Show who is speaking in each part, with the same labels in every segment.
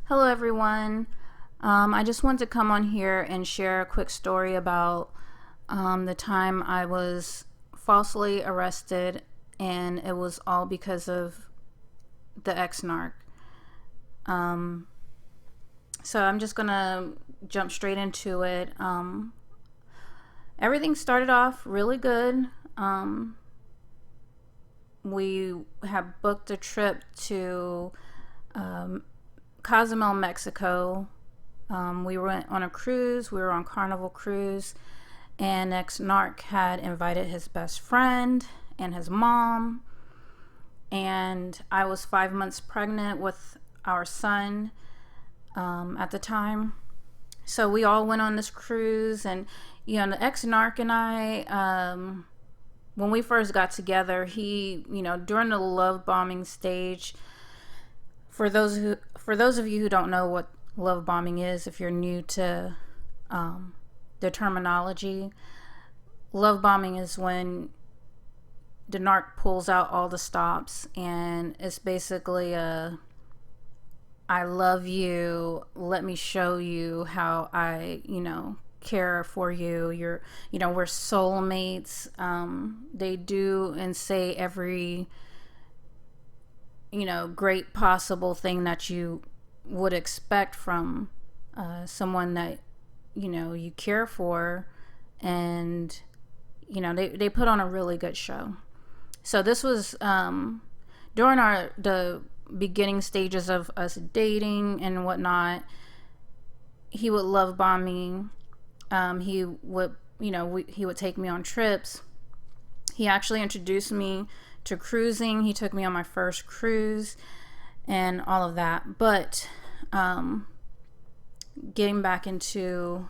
Speaker 1: Hello, everyone. I just want to come on here and share a quick story about the time I was falsely arrested, and it was all because of the ex-narc. Um, so I'm just gonna jump straight into it. Everything started off really good. We had booked a trip to um, Cozumel, Mexico. We went on a cruise. We were on Carnival Cruise, and ex-narc had invited his best friend and his mom. And I was 5 months pregnant with our son at the time. So we all went on this cruise, and the ex-narc and I, when we first got together, he, during the love bombing stage. For those of you who don't know what love bombing is, if you're new to the terminology, love bombing is when the narc pulls out all the stops, and it's basically I love you, let me show you how I care for you, we're soulmates. They do and say every great possible thing that you would expect from someone that you care for, and they put on a really good show. So this was during the beginning stages of us dating and whatnot. He would love bomb me. He would he would take me on trips. He actually introduced me to cruising. He took me on my first cruise and all of that. But getting back into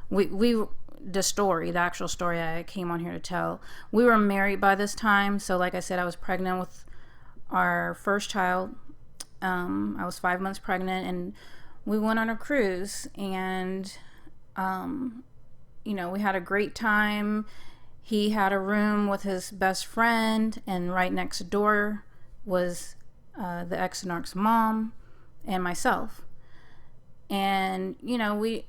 Speaker 1: the actual story I came on here to tell. We were married by this time. So like I said, I was pregnant with our first child. I was 5 months pregnant, and we went on a cruise, and we had a great time. He had a room with his best friend, and right next door was the ex-narc's mom and myself. And we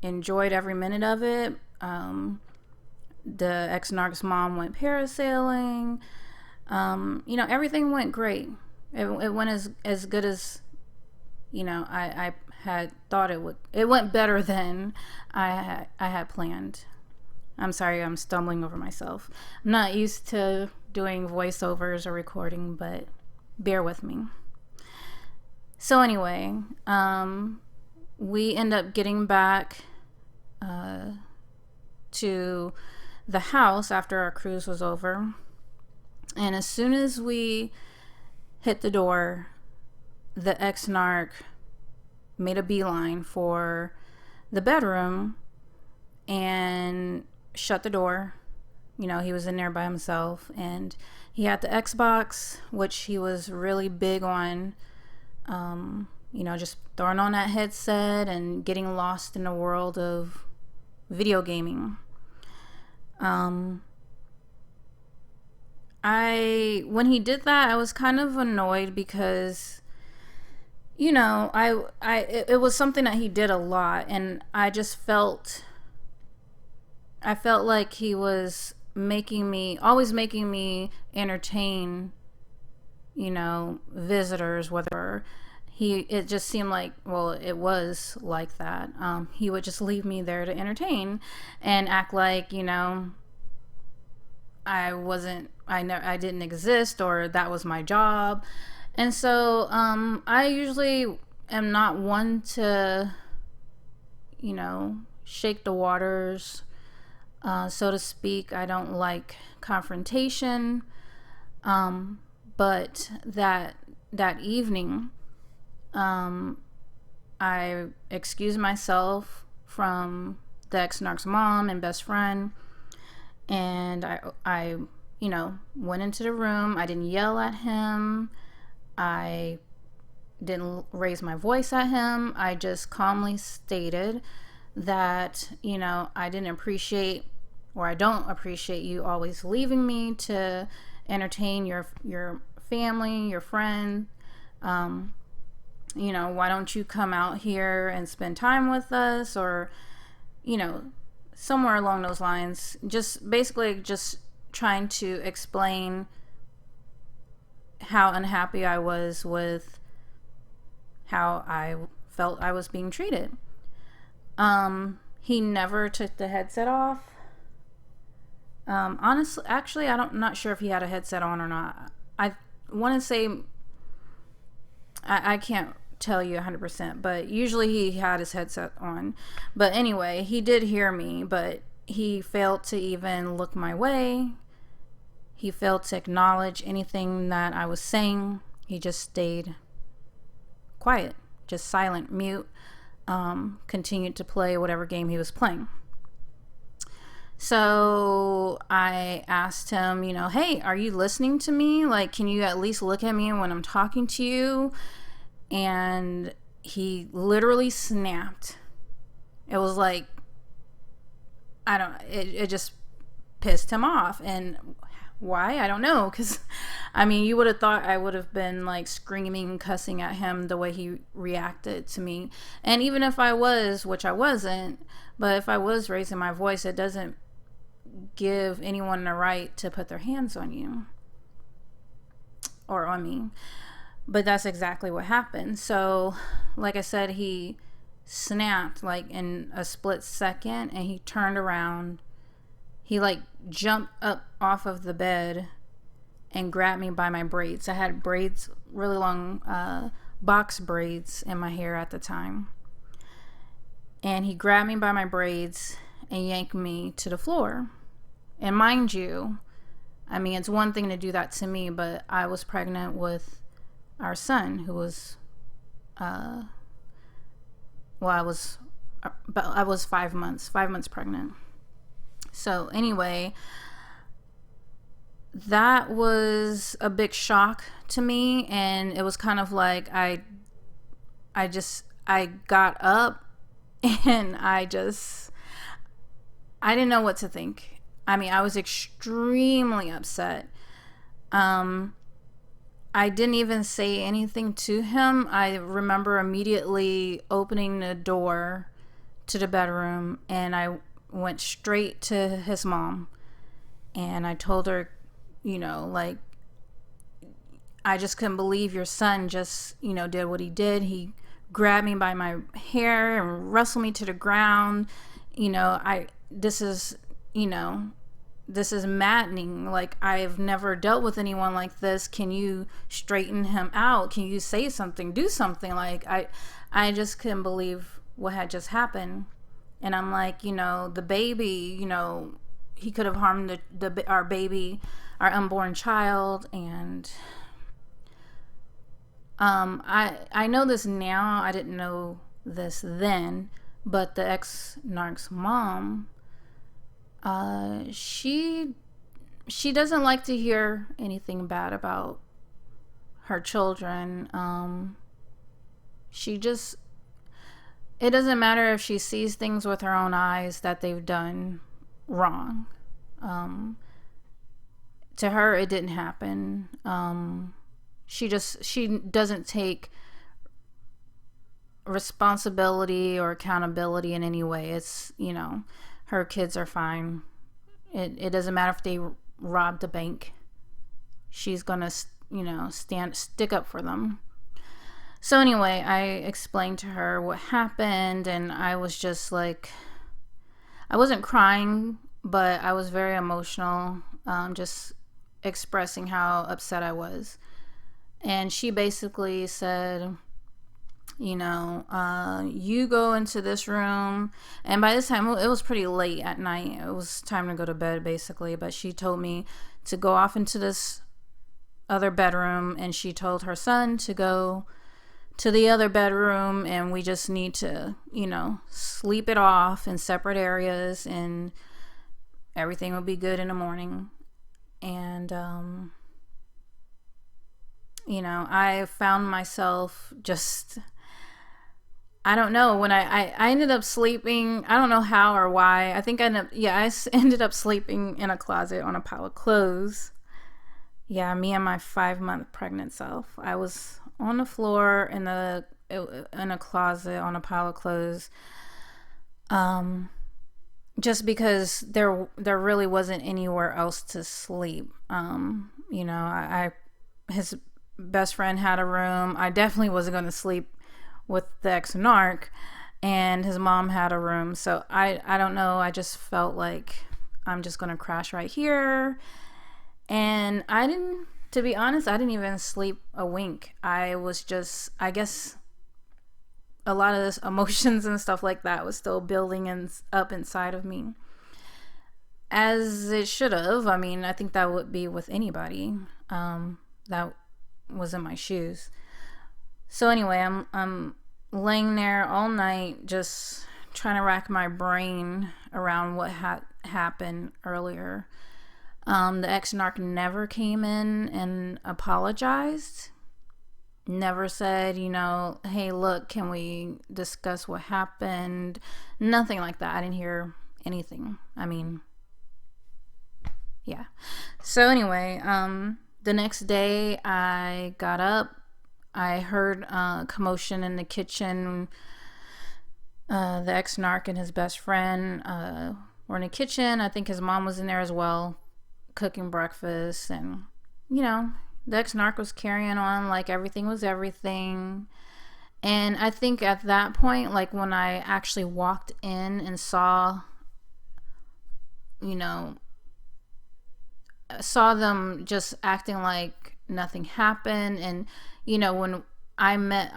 Speaker 1: enjoyed every minute of it. The ex-narc's mom went parasailing. Everything went great. It went as good as I had thought it would. It went better than I had planned. I'm sorry, I'm stumbling over myself. I'm not used to doing voiceovers or recording, but bear with me. So anyway, we end up getting back to the house after our cruise was over. And as soon as we hit the door, the ex-narc made a beeline for the bedroom and shut the door. He was in there by himself, and he had the Xbox, which he was really big on, just throwing on that headset and getting lost in the world of video gaming. When he did that, I was kind of annoyed because it was something that he did a lot, and I felt like he was always making me entertain visitors, whether it just seemed like, well, it was like that. He would just leave me there to entertain and act like I didn't exist, or that was my job. And so I usually am not one to shake the waters, so to speak. I don't like confrontation. But that evening, I excused myself from the ex-narc's mom and best friend, and I went into the room. I didn't yell at him. I didn't raise my voice at him. I just calmly stated that I didn't appreciate, or I don't appreciate, you always leaving me to entertain your family, your friend. why don't you come out here and spend time with us, or, somewhere along those lines. Just basically just trying to explain how unhappy I was with how I felt I was being treated. He never took the headset off. Honestly, actually, I'm not sure if he had a headset on or not. I want to say, I can't tell you 100%, but usually he had his headset on. But anyway, he did hear me, but he failed to even look my way. He failed to acknowledge anything that I was saying. He just stayed quiet, just silent, mute, continued to play whatever game he was playing. So I asked him, hey, are you listening to me? Like, can you at least look at me when I'm talking to you? And he literally snapped. It was like, it just pissed him off. And why? I don't know. Because, you would have thought I would have been like screaming, cussing at him the way he reacted to me. And even if I was, which I wasn't, but if I was raising my voice, it doesn't give anyone the right to put their hands on you or on me. But that's exactly what happened. So, like I said, he snapped like in a split second, and he turned around. He like jumped up off of the bed and grabbed me by my braids. I had braids, really long box braids in my hair at the time. And he grabbed me by my braids and yanked me to the floor. And mind you, it's one thing to do that to me, but I was pregnant with our son, who was, I was 5 months pregnant. So anyway, that was a big shock to me, and it was kind of like I got up and I didn't know what to think. I was extremely upset. I didn't even say anything to him. I remember immediately opening the door to the bedroom, and I went straight to his mom. And I told her, I just couldn't believe your son just, did what he did. He grabbed me by my hair and wrestled me to the ground. This is maddening. Like, I've never dealt with anyone like this. Can you straighten him out? Can you say something, do something? Like, I just couldn't believe what had just happened. And I'm like, the baby, he could have harmed our baby, our unborn child. And I know this now. I didn't know this then, but the ex-narc's mom, she doesn't like to hear anything bad about her children. It doesn't matter if she sees things with her own eyes that they've done wrong. To her, it didn't happen. She doesn't take responsibility or accountability in any way. It's, her kids are fine. It doesn't matter if they robbed a bank. She's gonna, stick up for them. So anyway, I explained to her what happened, and I was just like, I wasn't crying, but I was very emotional, just expressing how upset I was. And she basically said, you go into this room. And by this time, it was pretty late at night. It was time to go to bed, basically. But she told me to go off into this other bedroom, and she told her son to go to the other bedroom, and we just need to, sleep it off in separate areas, and everything will be good in the morning. And, I found myself just, I don't know, when I ended up sleeping, I don't know how or why. I think I ended up sleeping in a closet on a pile of clothes. Yeah, me and my 5-month pregnant self. I was on the floor in the in a closet on a pile of clothes. Just because there really wasn't anywhere else to sleep. I his best friend had a room. I definitely wasn't going to sleep with the ex-narc, and his mom had a room. So I don't know. I just felt like I'm just going to crash right here. And to be honest, I didn't even sleep a wink. I was just, I guess, a lot of this emotions and stuff like that was still building up inside of me, as it should have. I mean, I think that would be with anybody that was in my shoes. So anyway, I'm laying there all night just trying to rack my brain around what happened earlier. The ex-narc never came in and apologized. Never said, hey, look, can we discuss what happened? Nothing like that. I didn't hear anything. I mean, yeah. So anyway, the next day I got up. I heard commotion in the kitchen. The ex-narc and his best friend were in the kitchen. I think his mom was in there as well, cooking breakfast. And, the ex-narc was carrying on like everything was everything. And I think at that point, like when I actually walked in and saw them just acting like nothing happened. And, when my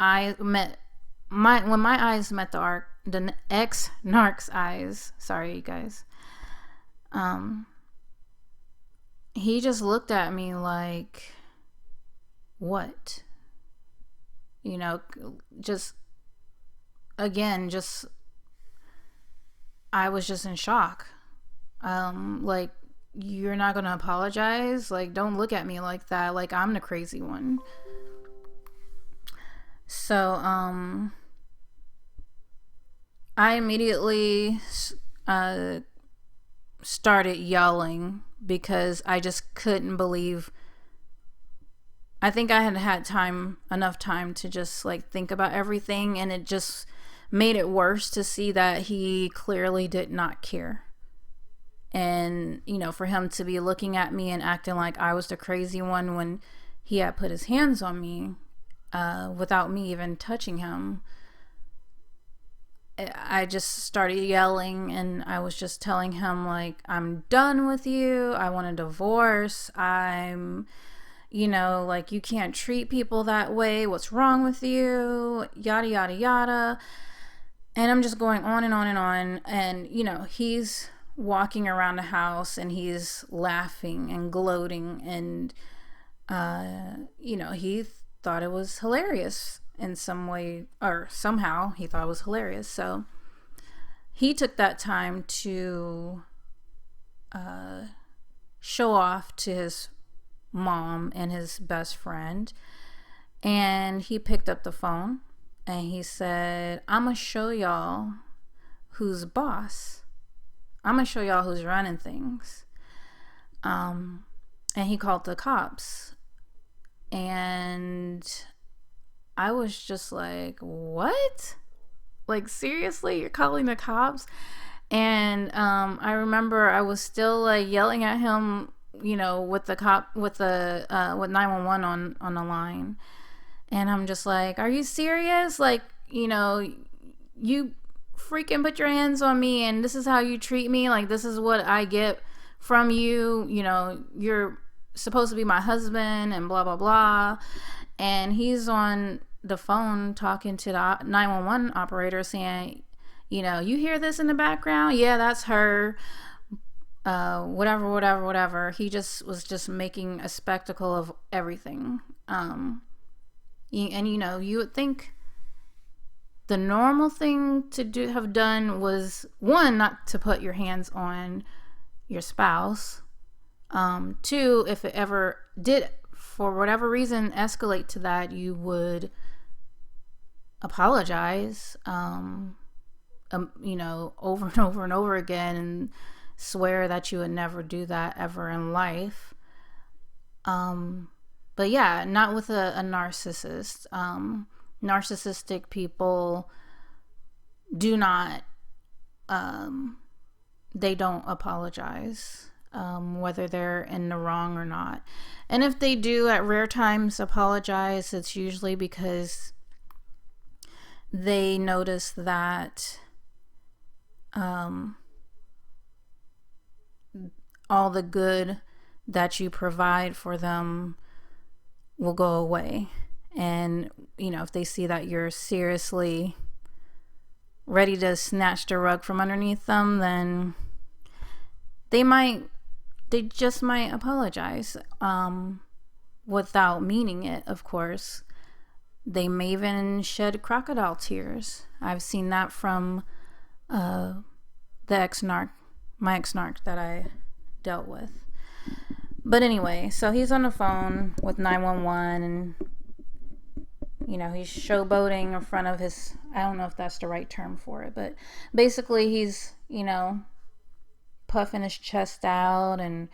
Speaker 1: eyes met the ex-narc's eyes, sorry you guys, he just looked at me like, what? Just I was just in shock. Like, you're not gonna apologize? Like, don't look at me like that, like I'm the crazy one. So I immediately started yelling because I just couldn't believe. I think I had enough time to just like think about everything, and it just made it worse to see that he clearly did not care. And, for him to be looking at me and acting like I was the crazy one when he had put his hands on me without me even touching him. I just started yelling, and I was just telling him, like, I'm done with you. I want a divorce. I'm, like, you can't treat people that way. What's wrong with you? Yada, yada, yada. And I'm just going on and on and on. And, he's walking around the house and he's laughing and gloating. And, he thought it was hilarious in some way, or somehow he thought it was hilarious. So he took that time to show off to his mom and his best friend. And he picked up the phone and he said, I'm gonna show y'all who's boss. I'm gonna show y'all who's running things. And he called the cops. And I was just like, what? Like, seriously, you're calling the cops? And I remember I was still like yelling at him, with the cop, with 911 on the line. And I'm just like, are you serious? Like, you freaking put your hands on me and this is how you treat me? Like, this is what I get from you? You're supposed to be my husband and blah, blah, blah. And he's on the phone talking to the 911 operator saying, you hear this in the background? Yeah, that's her. Whatever. He just was just making a spectacle of everything. And you would think the normal thing to have done was, one, not to put your hands on your spouse. Two, if it ever did, for whatever reason, escalate to that, you would apologize, over and over and over again, and swear that you would never do that ever in life. But yeah, not with a narcissist. narcissistic people do not, they don't apologize, whether they're in the wrong or not. And if they do at rare times apologize, it's usually because they notice that all the good that you provide for them will go away. And, if they see that you're seriously ready to snatch the rug from underneath them, then they just might apologize, without meaning it, of course. They may even shed crocodile tears. I've seen that from the ex-narc, my ex-narc that I dealt with. But anyway, so he's on the phone with 911, and he's showboating in front of his, I don't know if that's the right term for it, but basically he's, puffing his chest out and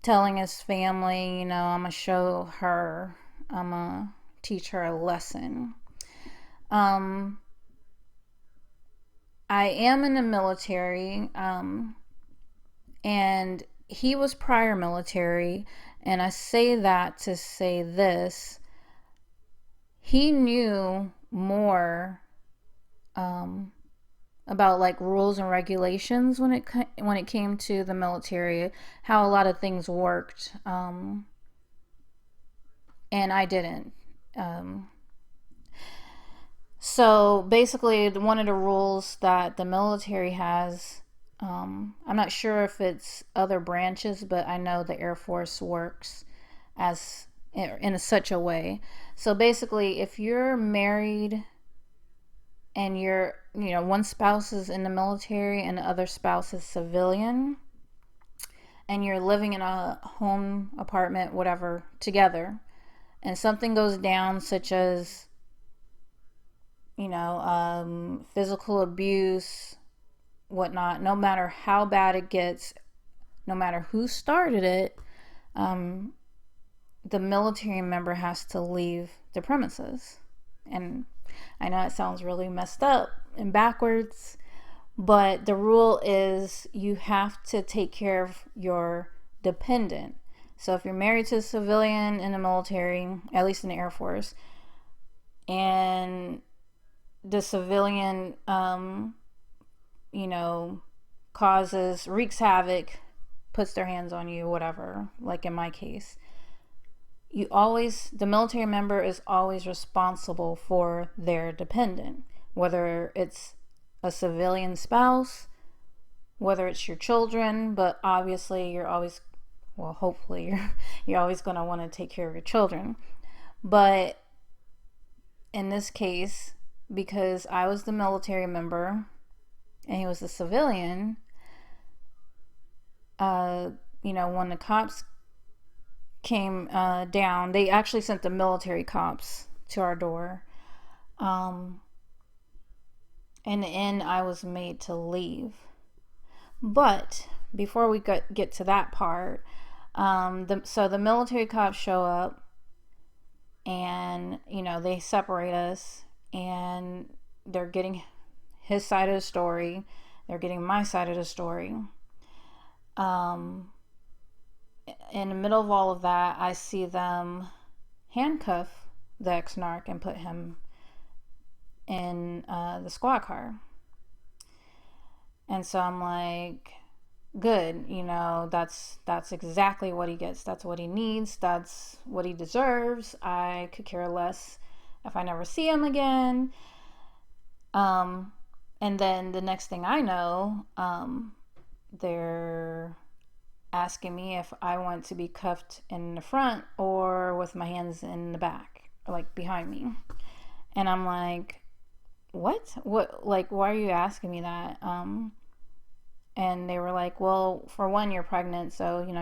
Speaker 1: telling his family, I'm gonna show her, I'm gonna teach her a lesson. I am in the military, and he was prior military, and I say that to say this: he knew more about like rules and regulations when it came to the military, how a lot of things worked, and I didn't. So basically, one of the rules that the military has, I'm not sure if it's other branches, but I know the Air Force works as in such a way. So basically, if you're married and you're, one spouse is in the military and the other spouse is civilian, and you're living in a home, apartment, whatever, together, and something goes down, such as, physical abuse, whatnot, no matter how bad it gets, no matter who started it, the military member has to leave the premises. And I know it sounds really messed up and backwards, but the rule is you have to take care of your dependent. So if you're married to a civilian in the military, at least in the Air Force, and the civilian, wreaks havoc, puts their hands on you, whatever, like in my case, the military member is always responsible for their dependent, whether it's a civilian spouse, whether it's your children, but obviously hopefully you're always going to want to take care of your children. But in this case, because I was the military member and he was the civilian, when the cops came down, they actually sent the military cops to our door. In the end, I was made to leave. But before we get to that part, so the military cops show up, and they separate us, and they're getting his side of the story, they're getting my side of the story. In the middle of all of that, I see them handcuff the ex-narc and put him in the squad car. And so I'm like, good, that's exactly what he gets. That's what he needs. That's what he deserves. I could care less if I never see him again. And then the next thing I know, they're asking me if I want to be cuffed in the front or with my hands in the back, like behind me. And I'm like, what, like, why are you asking me that? And they were like, well, for one, you're pregnant, so we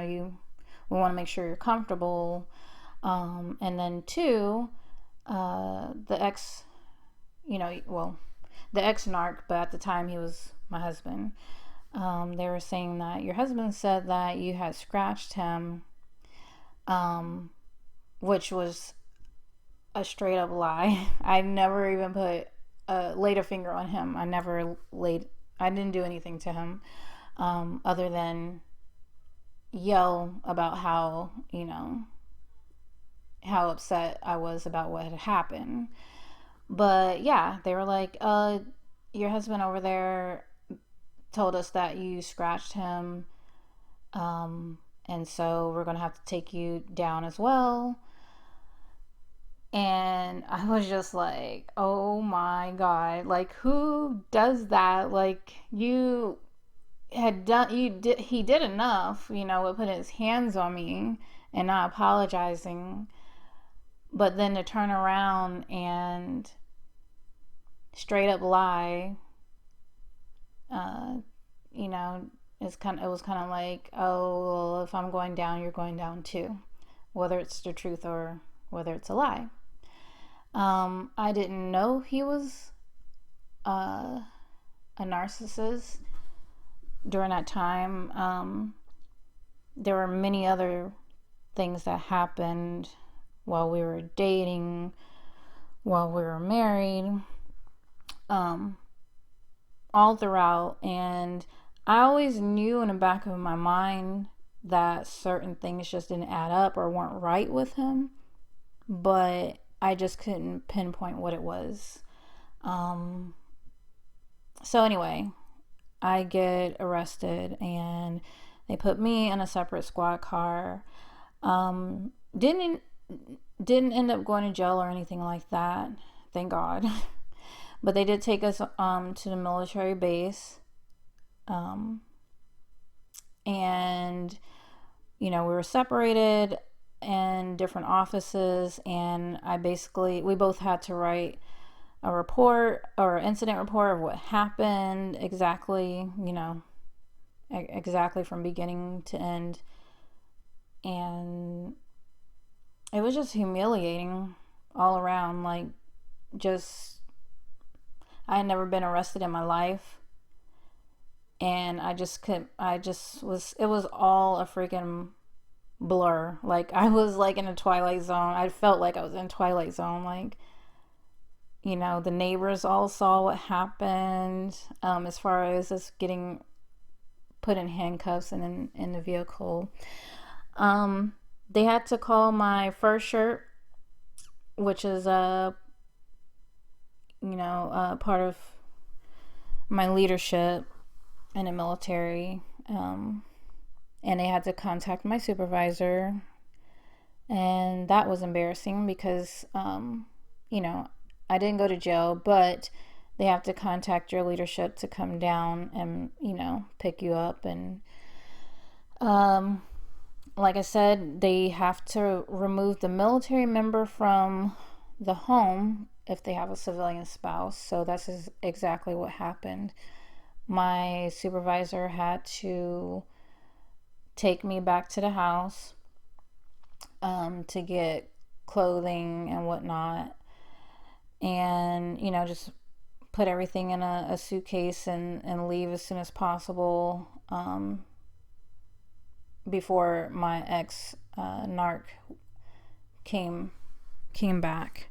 Speaker 1: want to make sure you're comfortable, and then two, the ex-narc, but at the time he was my husband, they were saying that your husband said that you had scratched him, which was a straight up lie. I never even laid a finger on him. I didn't do anything to him, other than yell about how, how upset I was about what had happened. But yeah, they were like, your husband over there told us that you scratched him, and so we're gonna have to take you down as well. And I was just like, oh my God, like, who does that? Like, he did enough, with putting his hands on me and not apologizing. But then to turn around and straight up lie, uh, it was kind of like, oh, well, if I'm going down, you're going down too, whether it's the truth or whether it's a lie. I didn't know he was a narcissist during that time. There were many other things that happened while we were dating, while we were married, all throughout. And I always knew in the back of my mind that certain things just didn't add up or weren't right with him, but I just couldn't pinpoint what it was. So anyway, I get arrested and they put me in a separate squad car. Didn't end up going to jail or anything like that, thank God. But they did take us to the military base, and we were separated in different offices, and we both had to write a report or incident report of what happened exactly, exactly from beginning to end. And it was just humiliating all around. Like, I had never been arrested in my life, and it was all a freaking blur. Like, I was like in a Twilight Zone. I felt like I was in Twilight Zone. Like, the neighbors all saw what happened, as far as us getting put in handcuffs and in the vehicle. They had to call my first shirt, which is part of my leadership in the military, and they had to contact my supervisor, and that was embarrassing because I didn't go to jail, but they have to contact your leadership to come down and pick you up. And like I said, they have to remove the military member from the home if they have a civilian spouse. So that's exactly what happened. My supervisor had to take me back to the house, to get clothing and whatnot, and just put everything in a suitcase and leave as soon as possible, before my ex Narc came back.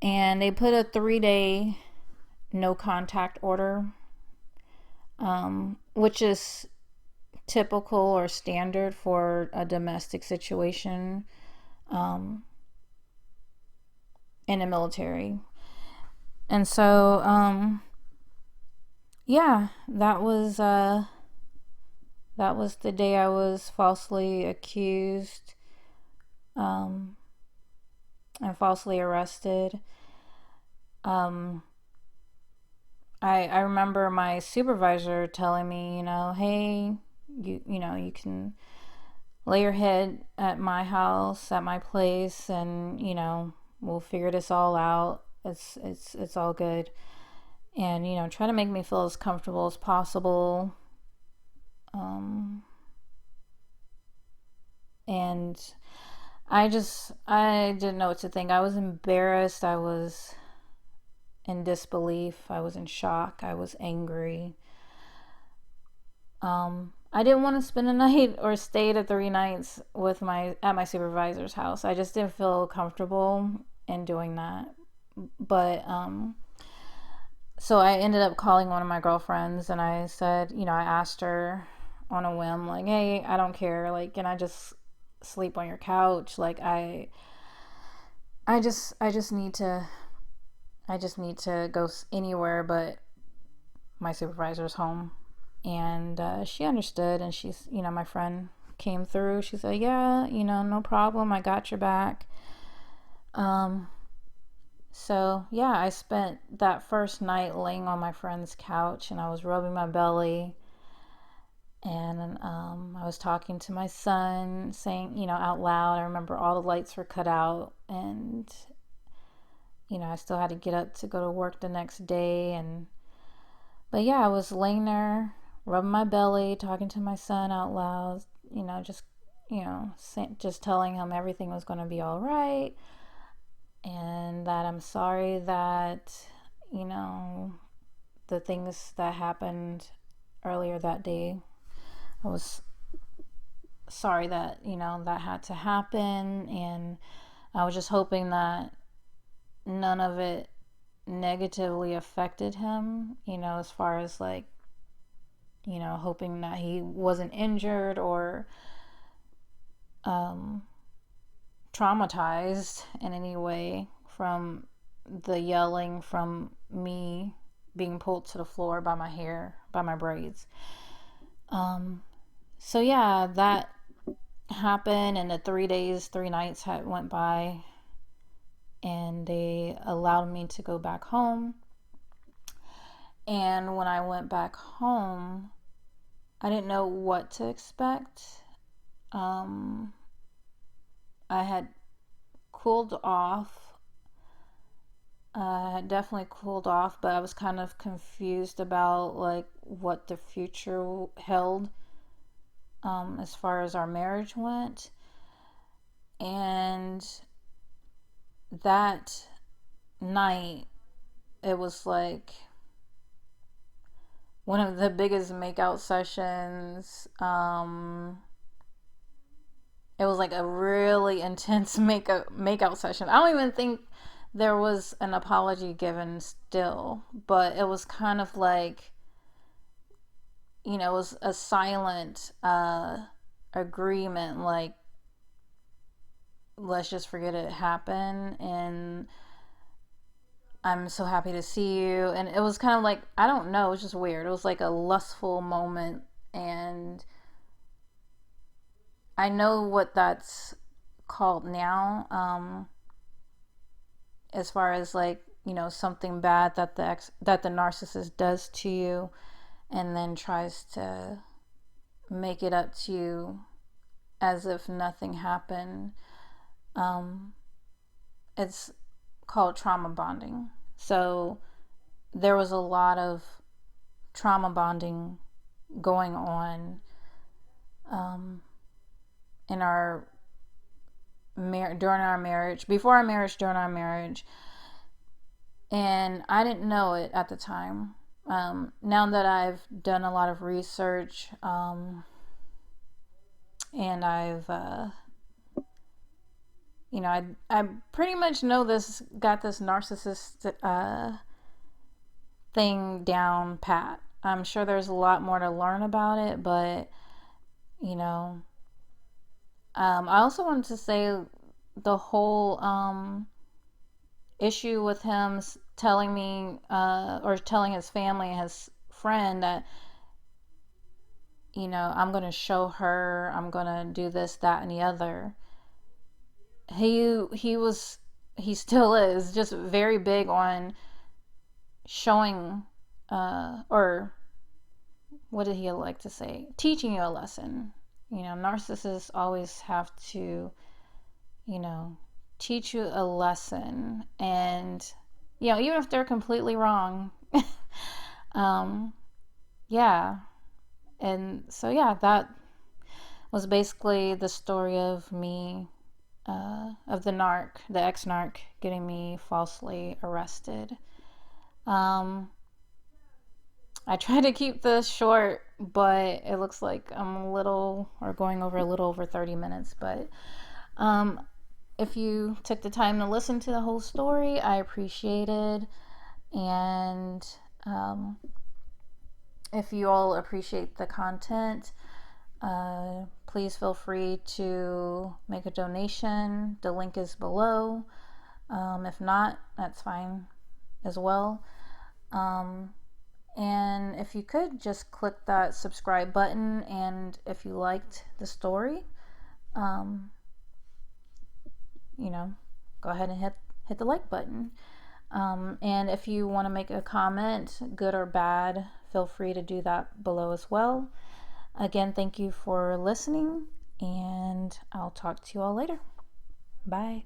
Speaker 1: And they put a 3-day no contact order, which is typical or standard for a domestic situation in the military. And so yeah, that was the day I was falsely accused, and falsely arrested. I remember my supervisor telling me, hey, you can lay your head at my house, at my place, and we'll figure this all out. It's all good. And try to make me feel as comfortable as possible. And I didn't know what to think. I was embarrassed. I was in disbelief. I was in shock. I was angry. I didn't want to spend a night or stay the 3 nights at my supervisor's house. I just didn't feel comfortable. in doing that. But so I ended up calling one of my girlfriends, and I said, I asked her on a whim, like, hey, I don't care, like, can I just sleep on your couch? Like, I just need to go anywhere but my supervisor's home. And she understood, and she's, my friend came through. She said, yeah, no problem, I got your back. So yeah, I spent that first night laying on my friend's couch, and I was rubbing my belly, and I was talking to my son, saying, out loud. I remember all the lights were cut out, and I still had to get up to go to work the next day. But yeah, I was laying there rubbing my belly, talking to my son out loud, just just telling him everything was going to be all right, and that I'm sorry that the things that happened earlier that day, I was sorry that that had to happen, and I was just hoping that none of it negatively affected him, as far as like, hoping that he wasn't injured or traumatized in any way from the yelling, from me being pulled to the floor by my hair, by my braids. So yeah, that happened, and the 3 days, 3 nights went by, and they allowed me to go back home. And when I went back home, I didn't know what to expect. I had cooled off. I had definitely cooled off, but I was kind of confused about like what the future held, as far as our marriage went. And that night, it was like one of the biggest makeout sessions. It was like a really intense makeout session. I don't even think there was an apology given still, but it was kind of like, it was a silent agreement, like, let's just forget it happened, and I'm so happy to see you. And it was kind of like, I don't know, it was just weird. It was like a lustful moment, and I know what that's called now, as far as like, something bad that the narcissist does to you, and then tries to make it up to you as if nothing happened. It's called trauma bonding. So there was a lot of trauma bonding going on in our during our marriage, before our marriage, during our marriage, and I didn't know it at the time. Now that I've done a lot of research, and I've I pretty much know got this narcissist thing down pat. I'm sure there's a lot more to learn about it, but I also wanted to say the whole issue with him telling me, or telling his family and his friend that, I'm going to show her, I'm going to do this, that, and the other. He still is just very big on showing, or what did he like to say? Teaching you a lesson. Narcissists always have to, teach you a lesson. And, even if they're completely wrong. Yeah. And so, yeah, that was basically the story of me, of the narc, the ex-narc, getting me falsely arrested. I tried to keep this short, but it looks like I'm going over a little over 30 minutes. But if you took the time to listen to the whole story, I appreciate it. And if you all appreciate the content, please feel free to make a donation. The link is below. If not, that's fine as well. And if you could just click that subscribe button, and if you liked the story, go ahead and hit the like button. And if you want to make a comment, good or bad, feel free to do that below as well. Again, thank you for listening, and I'll talk to you all later. Bye.